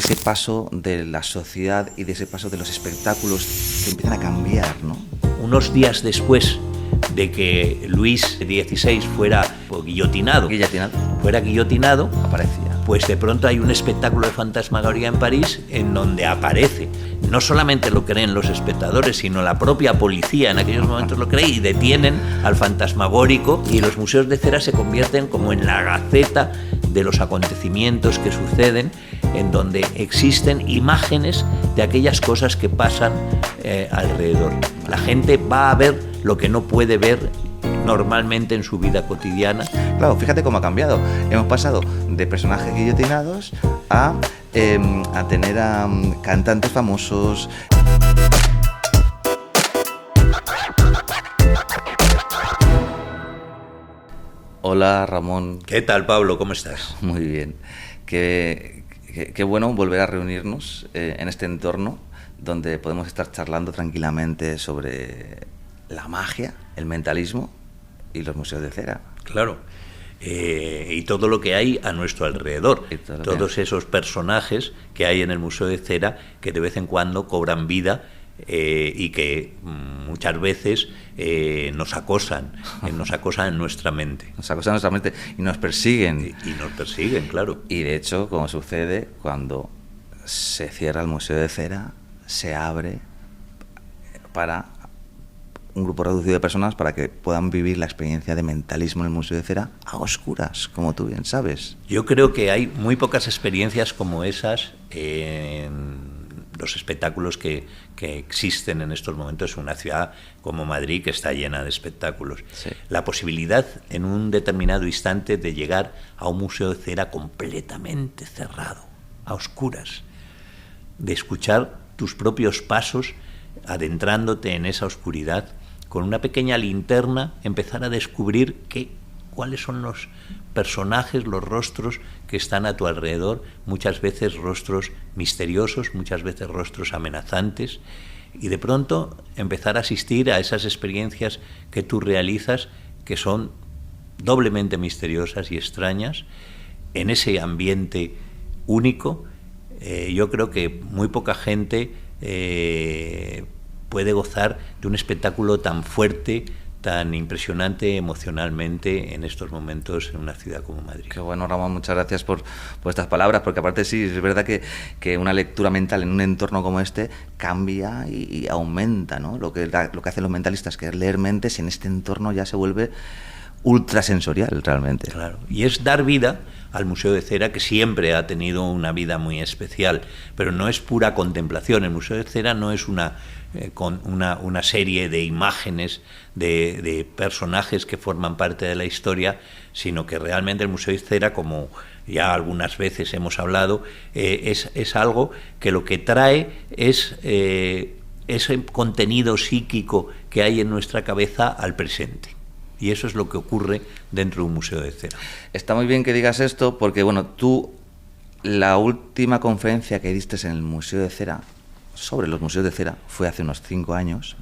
ese paso de la sociedad y de ese paso de los espectáculos que empiezan a cambiar, ¿no? Unos días después de que Luis XVI fuera guillotinado, Aparecía. pues de pronto hay un espectáculo de fantasmagoría en París en donde aparece. No solamente lo creen los espectadores, sino la propia policía en aquellos momentos lo cree y detienen al fantasmagórico, y los museos de cera se convierten como en la gaceta de los acontecimientos que suceden, en donde existen imágenes de aquellas cosas que pasan alrededor. La gente va a ver lo que no puede ver normalmente en su vida cotidiana. Claro, fíjate cómo ha cambiado. Hemos pasado de personajes guillotinados a tener a cantantes famosos. Hola, Ramón. ¿Qué tal, Pablo? ¿Cómo estás? Muy bien. Qué bueno volver a reunirnos en este entorno donde podemos estar charlando tranquilamente sobre la magia, el mentalismo y los museos de cera. Claro. Y todo lo que hay a nuestro alrededor, todos esos personajes que hay en el Museo de Cera que de vez en cuando cobran vida y que muchas veces nos acosan en nuestra mente. Nos acosan en nuestra mente y nos persiguen. Y nos persiguen, claro. Y de hecho, como sucede cuando se cierra el Museo de Cera, se abre para un grupo reducido de personas para que puedan vivir la experiencia de mentalismo en el Museo de Cera a oscuras, como tú bien sabes. Yo creo que hay muy pocas experiencias como esas en los espectáculos que existen en estos momentos en una ciudad como Madrid, que está llena de espectáculos. Sí. La posibilidad en un determinado instante de llegar a un Museo de Cera completamente cerrado, a oscuras, de escuchar tus propios pasos adentrándote en esa oscuridad, con una pequeña linterna empezar a descubrir cuáles son los personajes, los rostros que están a tu alrededor, muchas veces rostros misteriosos, muchas veces rostros amenazantes, y de pronto empezar a asistir a esas experiencias que tú realizas, que son doblemente misteriosas y extrañas, en ese ambiente único. Yo creo que muy poca gente puede gozar de un espectáculo tan fuerte, tan impresionante emocionalmente en estos momentos en una ciudad como Madrid. Qué bueno, Ramón, muchas gracias por estas palabras, porque aparte sí, es verdad que una lectura mental en un entorno como este cambia y aumenta, ¿no? Lo que hacen los mentalistas, que es leer mentes, en este entorno ya se vuelve ultrasensorial realmente. Claro, y es dar vida al Museo de Cera, que siempre ha tenido una vida muy especial, pero no es pura contemplación. El Museo de Cera no es una serie de imágenes de personajes que forman parte de la historia, sino que realmente el Museo de Cera, como ya algunas veces hemos hablado, es algo que lo que trae es ese contenido psíquico que hay en nuestra cabeza al presente. Y eso es lo que ocurre dentro de un Museo de Cera. Está muy bien que digas esto, porque bueno, tú, la última conferencia que diste en el Museo de Cera sobre los museos de cera fue hace unos 5 años,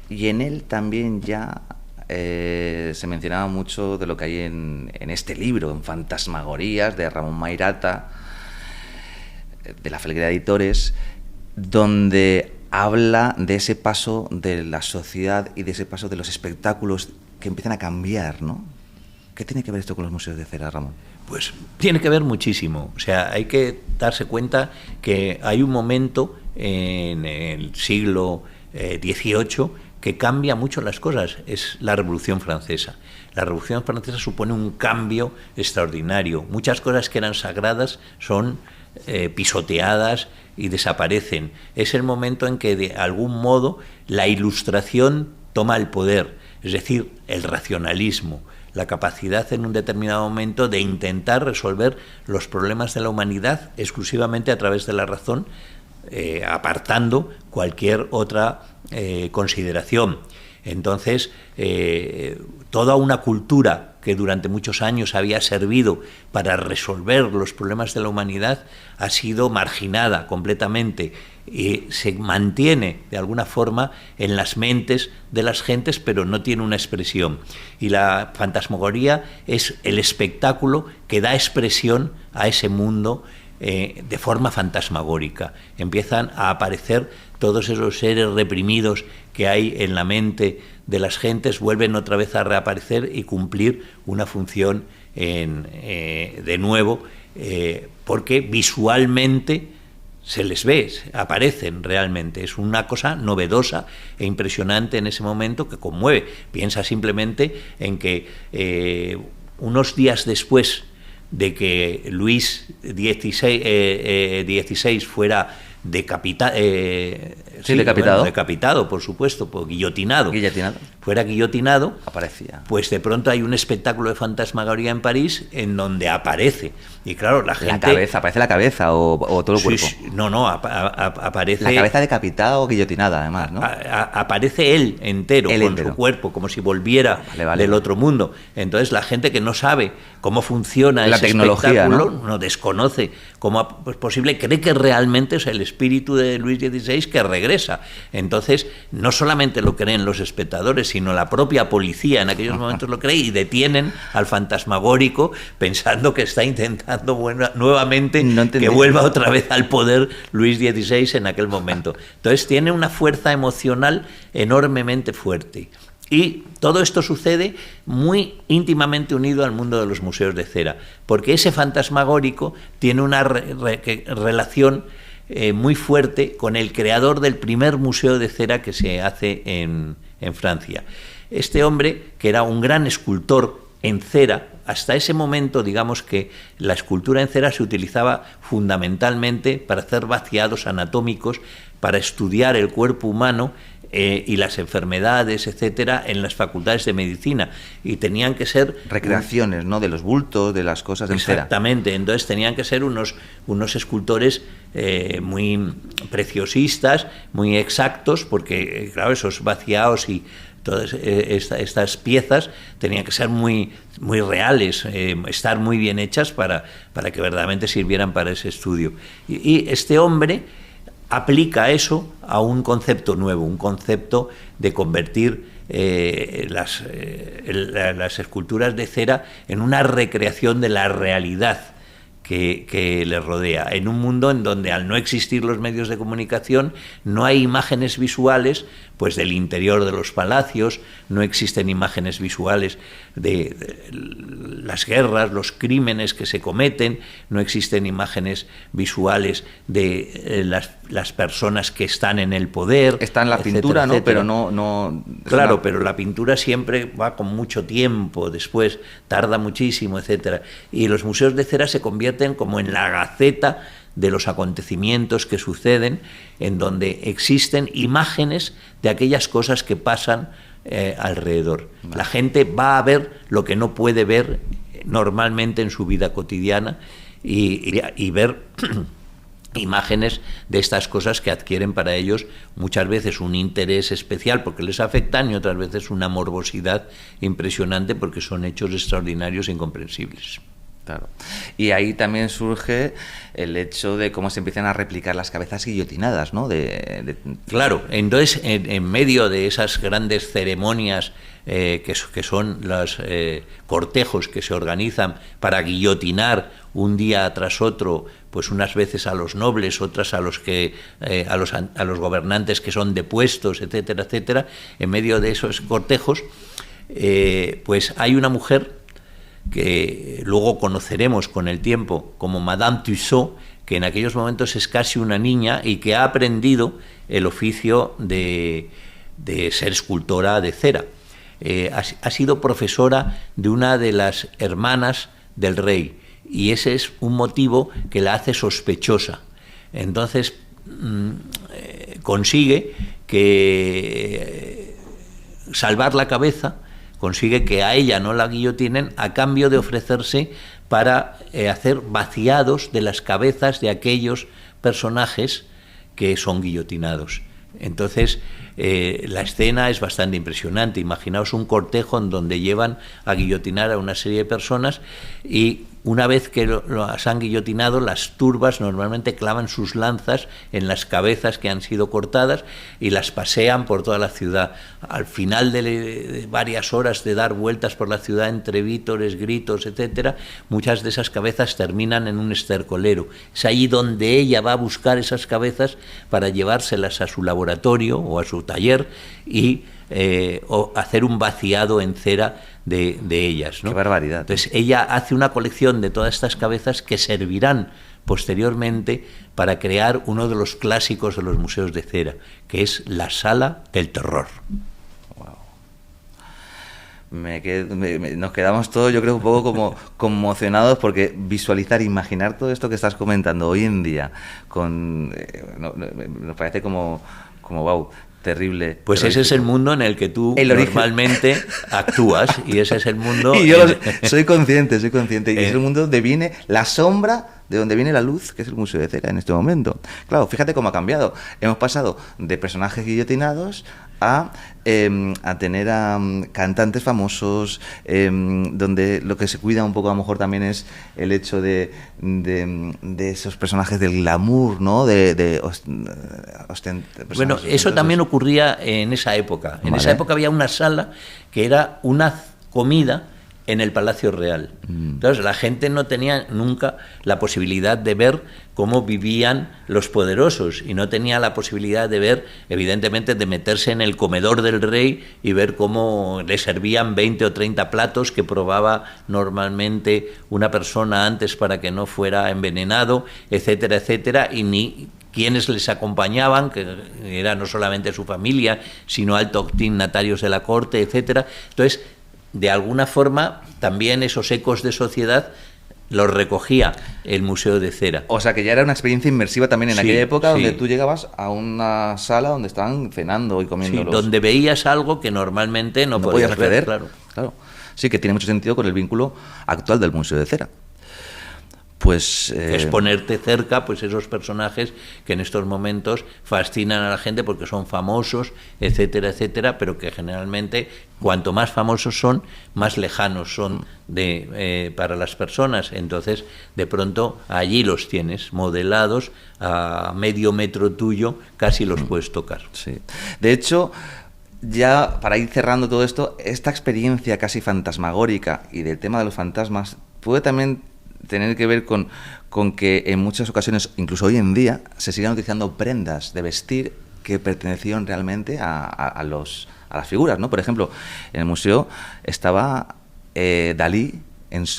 y en él también ya se mencionaba mucho de lo que hay en este libro, en Fantasmagorías, de Ramón Mairata, de la Felguera Editores, donde habla de ese paso de la sociedad y de ese paso de los espectáculos que empiezan a cambiar, ¿no? ¿Qué tiene que ver esto con los museos de cera, Ramón? Pues tiene que ver muchísimo. O sea, hay que darse cuenta que hay un momento en el siglo XVIII que cambia mucho las cosas. Es la Revolución Francesa. La Revolución Francesa supone un cambio extraordinario. Muchas cosas que eran sagradas son pisoteadas y desaparecen. Es el momento en que, de algún modo, la Ilustración toma el poder, es decir, el racionalismo, la capacidad en un determinado momento de intentar resolver los problemas de la humanidad exclusivamente a través de la razón, apartando cualquier otra consideración. Entonces, toda una cultura que durante muchos años había servido para resolver los problemas de la humanidad ha sido marginada completamente y se mantiene de alguna forma en las mentes de las gentes, pero no tiene una expresión. Y la fantasmagoría es el espectáculo que da expresión a ese mundo de forma fantasmagórica. Empiezan a aparecer todos esos seres reprimidos que hay en la mente de las gentes, vuelven otra vez a reaparecer y cumplir una función de nuevo, porque visualmente se les ve, aparecen realmente. Es una cosa novedosa e impresionante en ese momento que conmueve. Piensa simplemente en que unos días después de que Luis XVI fuera decapitado, por supuesto, guillotinado, fuera guillotinado, aparecía. Pues de pronto hay un espectáculo de fantasmagoría en París en donde aparece. Y claro, la gente... ¿Aparece la cabeza o todo el cuerpo? Sí, aparece... La cabeza decapitada o guillotinada, además, ¿no? Aparece él entero, su cuerpo, como si volviera del otro mundo. Entonces la gente que no sabe cómo funciona la ese tecnología, espectáculo, no desconoce cómo es posible, cree que realmente es el espíritu de Luis XVI que regresa. Entonces, no solamente lo creen los espectadores, sino la propia policía en aquellos momentos lo cree y detienen al fantasmagórico pensando que está intentando nuevamente que vuelva otra vez al poder Luis XVI en aquel momento. Entonces tiene una fuerza emocional enormemente fuerte. Y todo esto sucede muy íntimamente unido al mundo de los museos de cera, porque ese fantasmagórico tiene una relación muy fuerte con el creador del primer museo de cera que se hace en Francia. Este hombre, que era un gran escultor en cera, hasta ese momento, digamos que la escultura en cera se utilizaba fundamentalmente para hacer vaciados anatómicos, para estudiar el cuerpo humano y las enfermedades, etcétera, en las facultades de medicina, y tenían que ser recreaciones, ¿no?, de los bultos, de las cosas en cera. Exactamente. Entonces tenían que ser unos escultores muy preciosistas, muy exactos, porque claro, esos vaciados y todas estas piezas tenían que ser muy reales, estar muy bien hechas para que verdaderamente sirvieran para ese estudio. Y este hombre aplica eso a un concepto nuevo, un concepto de convertir las esculturas de cera en una recreación de la realidad que le rodea, en un mundo en donde, al no existir los medios de comunicación, no hay imágenes visuales pues del interior de los palacios, no existen imágenes visuales de las guerras, los crímenes que se cometen, no existen imágenes visuales de las personas que están en el poder. Está en la pintura, ¿no? Pero no... Claro, pero la pintura siempre va con mucho tiempo después, tarda muchísimo, etcétera. Y los museos de cera se convierten como en la gaceta de los acontecimientos que suceden, en donde existen imágenes de aquellas cosas que pasan alrededor. Vale. La gente va a ver lo que no puede ver normalmente en su vida cotidiana y ver imágenes de estas cosas que adquieren para ellos muchas veces un interés especial porque les afectan y otras veces una morbosidad impresionante porque son hechos extraordinarios e incomprensibles. Claro. Y ahí también surge el hecho de cómo se empiezan a replicar las cabezas guillotinadas, ¿no? Claro, entonces en medio de esas grandes ceremonias que son los cortejos que se organizan para guillotinar un día tras otro, pues unas veces a los nobles, otras a los gobernantes que son depuestos, etcétera, etcétera, en medio de esos cortejos, pues hay una mujer que luego conoceremos con el tiempo como Madame Tussaud, que en aquellos momentos es casi una niña y que ha aprendido el oficio de ser escultora de cera. Ha sido profesora de una de las hermanas del rey y ese es un motivo que la hace sospechosa. Entonces consigue salvar la cabeza, consigue que a ella no la guillotinen a cambio de ofrecerse para hacer vaciados de las cabezas de aquellos personajes que son guillotinados. Entonces, la escena es bastante impresionante. Imaginaos un cortejo en donde llevan a guillotinar a una serie de personas y una vez que las han guillotinado, las turbas normalmente clavan sus lanzas en las cabezas que han sido cortadas y las pasean por toda la ciudad. Al final de varias horas de dar vueltas por la ciudad entre vítores, gritos, etcétera, muchas de esas cabezas terminan en un estercolero. Es allí donde ella va a buscar esas cabezas para llevárselas a su laboratorio o a su taller y o hacer un vaciado en cera de ellas, ¿no? ¡Qué barbaridad! Entonces ella hace una colección de todas estas cabezas que servirán posteriormente para crear uno de los clásicos de los museos de cera, que es la Sala del Terror. Wow. Nos quedamos todos, yo creo, un poco como conmocionados, porque visualizar, imaginar todo esto que estás comentando hoy en día, nos parece como wow. Terrible. Pues ese es el mundo en el que tú normalmente actúas, y ese es el mundo... Y yo soy consciente, y es el mundo donde viene la sombra, de donde viene la luz, que es el Museo de Cera en este momento. Claro, fíjate cómo ha cambiado. Hemos pasado de personajes guillotinados a tener a cantantes famosos, donde lo que se cuida un poco a lo mejor también es el hecho de esos personajes del glamour, ¿no? Bueno, eso también ocurría en esa época. En esa época había una sala que era una comida en el Palacio Real. Entonces la gente no tenía nunca la posibilidad de ver cómo vivían los poderosos, y no tenía la posibilidad de ver, evidentemente, de meterse en el comedor del rey y ver cómo le servían 20 o 30 platos que probaba normalmente una persona antes para que no fuera envenenado, etcétera, etcétera, y ni quienes les acompañaban, que era no solamente su familia, sino altos dignatarios de la corte, etcétera. Entonces, de alguna forma, también esos ecos de sociedad los recogía el Museo de Cera. O sea, que ya era una experiencia inmersiva también en aquella época, donde tú llegabas a una sala donde estaban cenando y comiendo. Donde veías algo que normalmente no podías acceder. Claro. Sí, que tiene mucho sentido con el vínculo actual del Museo de Cera. Pues, es ponerte cerca, pues, esos personajes que en estos momentos fascinan a la gente porque son famosos, etcétera, etcétera, pero que generalmente, cuanto más famosos son, más lejanos son para las personas. Entonces, de pronto, allí los tienes modelados a medio metro tuyo, casi los puedes tocar. Sí. De hecho, ya para ir cerrando todo esto, esta experiencia casi fantasmagórica y del tema de los fantasmas puede también tener que ver con que en muchas ocasiones, incluso hoy en día, se sigan utilizando prendas de vestir que pertenecían realmente a las figuras, ¿no? Por ejemplo, en el museo estaba Dalí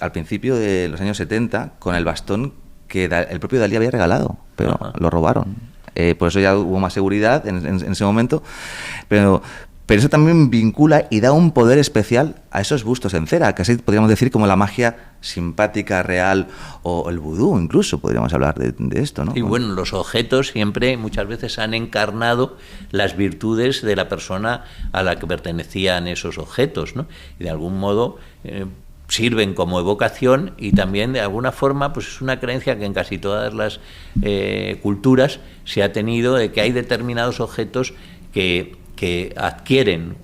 al principio de los años 70 con el bastón que el propio Dalí había regalado, pero lo robaron. Por eso ya hubo más seguridad en ese momento, pero eso también vincula y da un poder especial a esos bustos en cera, que así podríamos decir como la magia simpática, real, o el vudú, incluso podríamos hablar de esto, ¿no? Y bueno, los objetos siempre, muchas veces, han encarnado las virtudes de la persona a la que pertenecían esos objetos, ¿no? Y de algún modo sirven como evocación, y también de alguna forma pues es una creencia que en casi todas las culturas se ha tenido, de que hay determinados objetos que adquieren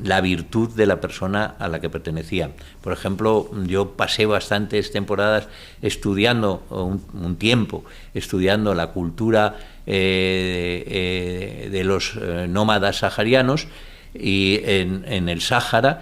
la virtud de la persona a la que pertenecían. Por ejemplo, yo pasé bastantes temporadas estudiando, un tiempo, estudiando la cultura de los nómadas saharianos, y en el Sáhara,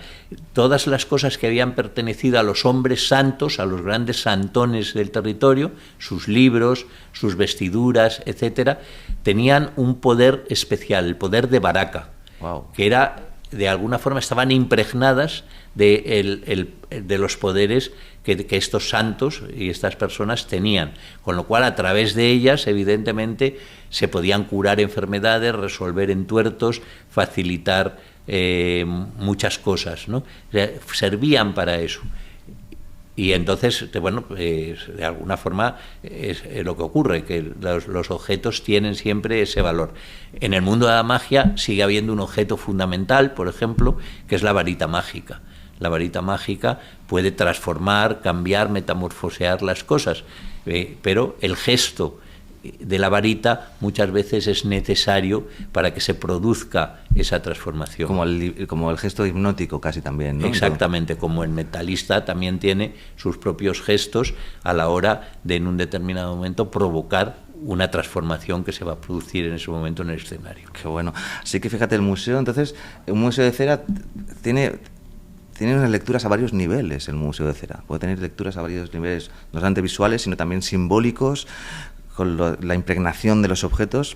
todas las cosas que habían pertenecido a los hombres santos, a los grandes santones del territorio, sus libros, sus vestiduras, etcétera, tenían un poder especial, el poder de Baraka. Wow. Que era, de alguna forma, estaban impregnadas de los poderes que estos santos y estas personas tenían, con lo cual a través de ellas, evidentemente, se podían curar enfermedades, resolver entuertos, facilitar muchas cosas, ¿no? O sea, servían para eso. Y entonces, bueno, de alguna forma es lo que ocurre, que los objetos tienen siempre ese valor. En el mundo de la magia sigue habiendo un objeto fundamental, por ejemplo, que es la varita mágica. La varita mágica puede transformar, cambiar, metamorfosear las cosas, pero el gesto de la varita muchas veces es necesario para que se produzca esa transformación. Como el gesto hipnótico casi también, ¿no? Exactamente, como el mentalista también tiene sus propios gestos a la hora de en un determinado momento provocar una transformación que se va a producir en ese momento en el escenario. Qué bueno. Así que fíjate, el museo, entonces, un museo de cera tiene unas lecturas a varios niveles, el museo de cera. Puede tener lecturas a varios niveles, no solamente visuales, sino también simbólicos, con la impregnación de los objetos.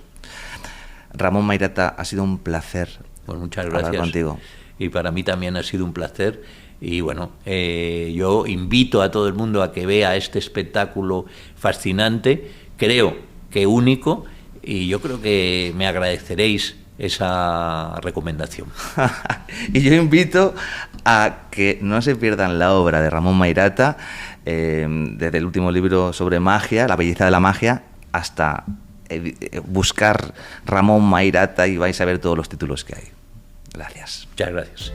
Ramón Mairata, ha sido un placer. Pues muchas gracias. Hablar contigo. Y para mí también ha sido un placer. Y bueno, yo invito a todo el mundo a que vea este espectáculo fascinante, creo que único, y yo creo que me agradeceréis esa recomendación. Y yo invito a que no se pierdan la obra de Ramón Mairata, desde el último libro sobre magia, La belleza de la magia, hasta buscar Ramón Mairata y vais a ver todos los títulos que hay. Gracias. Muchas gracias.